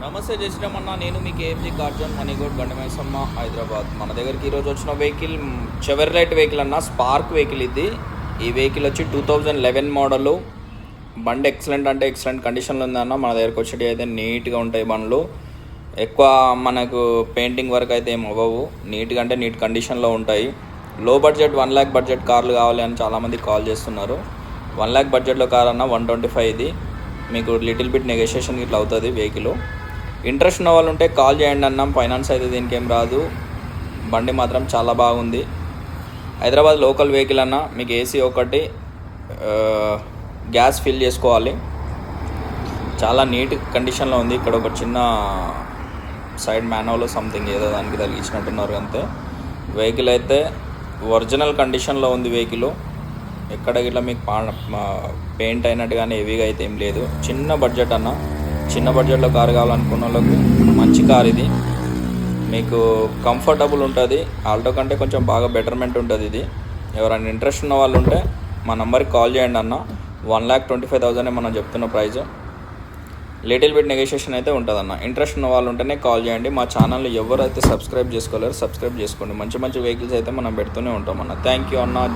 నమస్తే చేసినామన్నా, నేను మీ కేఎంజీ కార్జన్ మనీగోడ్ గండమైసమ్మ హైదరాబాద్. మన దగ్గరికి ఈరోజు వచ్చిన వెహికల్ చెవర్లైట్ వెహికల్ అన్న, స్పార్క్ వెహికల్ ఇది. ఈ వెహికల్ వచ్చి 2011 మోడలు. బండి ఎక్సలెంట్ అంటే ఎక్సలెంట్ కండిషన్లో ఉందన్న. మన దగ్గరకు వచ్చేటి అయితే నీట్గా ఉంటాయి బండ్లు. ఎక్కువ మనకు పెయింటింగ్ వర్క్ అయితే ఏం అవ్వవు. నీట్గా అంటే నీట్ కండిషన్లో ఉంటాయి. లో బడ్జెట్ 1 lakh బడ్జెట్ కార్లు కావాలి అని చాలామంది కాల్ చేస్తున్నారు. 1 lakh బడ్జెట్లో కార్ అన్న 125 ఇది. మీకు లిటిల్ బిట్ నెగోషియేషన్ ఇట్లా అవుతుంది వెహికల్. ఇంట్రెస్ట్ ఉన్న వాళ్ళు ఉంటే కాల్ చేయండి అన్నాం. ఫైనాన్స్ అయితే దీనికి ఏం రాదు. బండి మాత్రం చాలా బాగుంది. హైదరాబాద్ లోకల్ వెహికల్ అన్న. మీకు ఏసీ ఒకటి, గ్యాస్ ఫిల్ చేసుకోవాలి. చాలా నీట్ కండిషన్లో ఉంది. ఇక్కడ ఒక చిన్న సైడ్ మ్యానువల్ సంథింగ్ ఏదో దానికి తగిలించినట్టున్నారు అంతే. వెహికల్ అయితే ఒరిజినల్ కండిషన్లో ఉంది వెహికల్. ఎక్కడ ఇట్లా మీకు పెయింట్ అయినట్టు కానీ హెవీగా అయితే ఏం లేదు. చిన్న బడ్జెట్ అన్న. చిన్న బడ్జెట్లో కారు కావాలనుకున్న వాళ్ళకి మంచి కార్ ఇది. మీకు కంఫర్టబుల్ ఉంటుంది. ఆల్టో కంటే కొంచెం బాగా బెటర్మెంట్ ఉంటుంది ఇది. ఎవరైనా ఇంట్రెస్ట్ ఉన్న వాళ్ళు ఉంటే మా నెంబర్కి కాల్ చేయండి అన్న. 1,25,000 మనం చెప్తున్న ప్రైస్. లిటిల్ బిట్ నెగోషియేషన్ అయితే ఉంటుంది అన్న. ఇంట్రెస్ట్ ఉన్న వాళ్ళు ఉంటేనే కాల్ చేయండి. మా ఛానల్ ఎవరైతే సబ్స్క్రైబ్ చేసుకోలేరు సబ్స్క్రైబ్ చేసుకోండి. మంచి మంచి వెహికల్స్ అయితే మనం పెడుతూనే ఉంటాం అన్న. థ్యాంక్ యూ అన్న.